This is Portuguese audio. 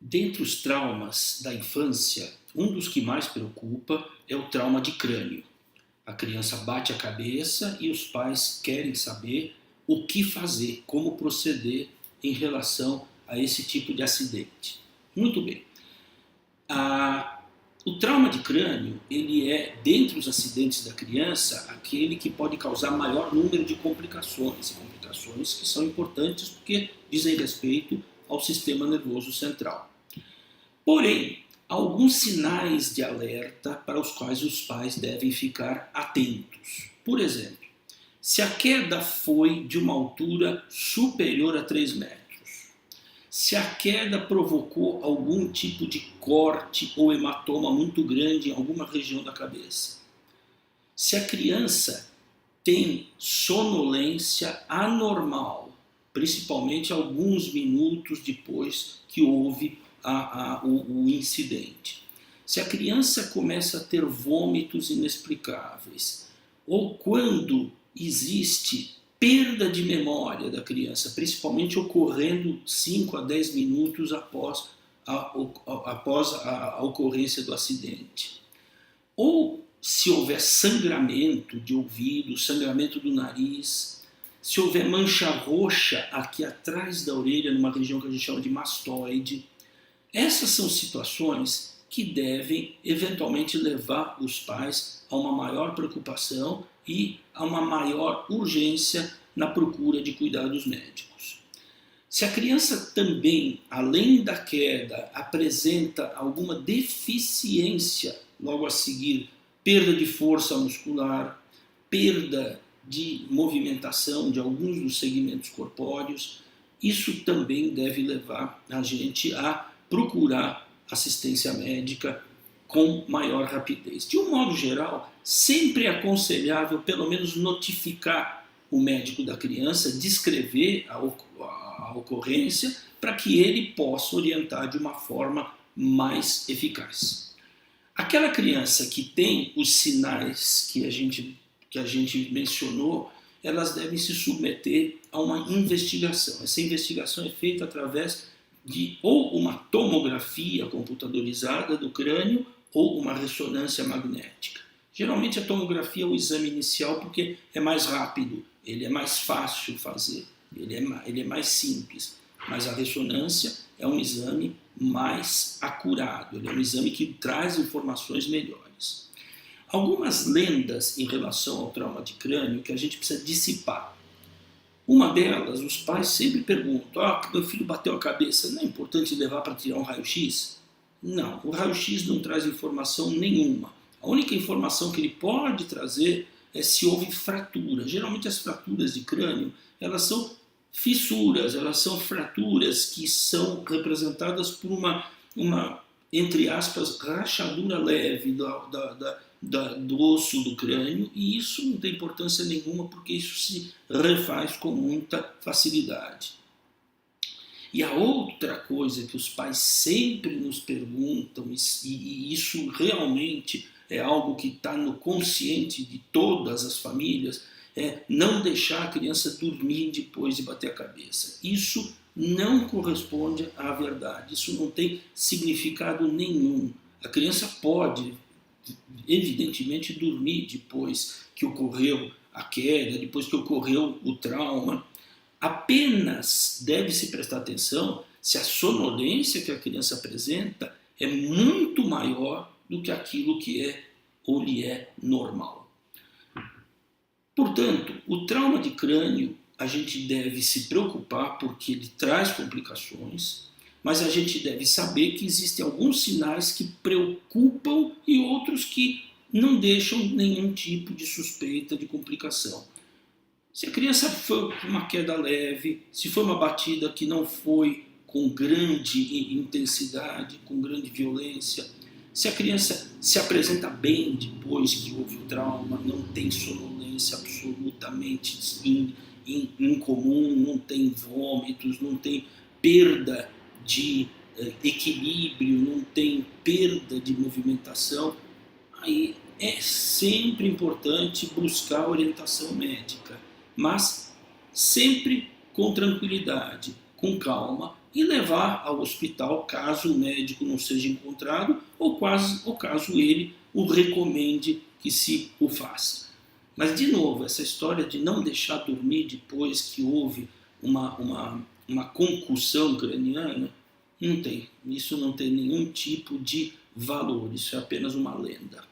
Dentre os traumas da infância, um dos que mais preocupa é o trauma de crânio. A criança bate a cabeça e os pais querem saber o que fazer, como proceder em relação a esse tipo de acidente. Muito bem. O trauma de crânio, ele é, dentre os acidentes da criança, aquele que pode causar maior número de complicações, complicações que são importantes porque dizem respeito ao sistema nervoso central. Porém, há alguns sinais de alerta para os quais os pais devem ficar atentos. Por exemplo, se a queda foi de uma altura superior a 3 metros, se a queda provocou algum tipo de corte ou hematoma muito grande em alguma região da cabeça, se a criança tem sonolência anormal, principalmente alguns minutos depois que houve o incidente, se a criança começa a ter vômitos inexplicáveis, ou quando existe perda de memória da criança, principalmente ocorrendo 5 a 10 minutos após a ocorrência do acidente. Ou se houver sangramento de ouvido, sangramento do nariz, se houver mancha roxa aqui atrás da orelha, numa região que a gente chama de mastoide. Essas são situações que devem eventualmente levar os pais a uma maior preocupação e a uma maior urgência na procura de cuidados médicos. Se a criança também, além da queda, apresenta alguma deficiência logo a seguir, perda de força muscular, perda de movimentação de alguns dos segmentos corpóreos, isso também deve levar a gente a procurar assistência médica com maior rapidez. De um modo geral, sempre é aconselhável pelo menos notificar o médico da criança, descrever a ocorrência, para que ele possa orientar de uma forma mais eficaz. Aquela criança que tem os sinais que a gente mencionou, elas devem se submeter a uma investigação. Essa investigação é feita através de ou uma tomografia computadorizada do crânio ou uma ressonância magnética. Geralmente a tomografia é o exame inicial porque é mais rápido, ele é mais fácil fazer, ele é mais simples. Mas a ressonância é um exame mais acurado, ele é um exame que traz informações melhores. Algumas lendas em relação ao trauma de crânio que a gente precisa dissipar. Uma delas, os pais sempre perguntam: meu filho bateu a cabeça, não é importante levar para tirar um raio-x? Não, o raio-x não traz informação nenhuma. A única informação que ele pode trazer é se houve fratura. Geralmente as fraturas de crânio, elas são fissuras, elas são fraturas que são representadas por uma entre aspas, rachadura leve do osso do crânio, e isso não tem importância nenhuma porque isso se refaz com muita facilidade. E a outra coisa que os pais sempre nos perguntam, e isso realmente é algo que está no consciente de todas as famílias, é não deixar a criança dormir depois de bater a cabeça. Isso não corresponde à verdade, isso não tem significado nenhum. A criança pode, evidentemente, dormir depois que ocorreu a queda, depois que ocorreu o trauma. Apenas deve-se prestar atenção se a sonolência que a criança apresenta é muito maior do que aquilo que é ou lhe é normal. Portanto, o trauma de crânio a gente deve se preocupar porque ele traz complicações, mas a gente deve saber que existem alguns sinais que preocupam e outros que não deixam nenhum tipo de suspeita de complicação. Se a criança foi uma queda leve, se foi uma batida que não foi com grande intensidade, com grande violência, se a criança se apresenta bem depois que houve o trauma, não tem sonolência absolutamente incomum, não tem vômitos, não tem perda de equilíbrio, não tem perda de movimentação, aí é sempre importante buscar orientação médica, mas sempre com tranquilidade, com calma, e levar ao hospital caso o médico não seja encontrado ou caso ele o recomende que se o faça. Mas, de novo, essa história de não deixar dormir depois que houve uma concussão craniana, não tem. Isso não tem nenhum tipo de valor, isso é apenas uma lenda.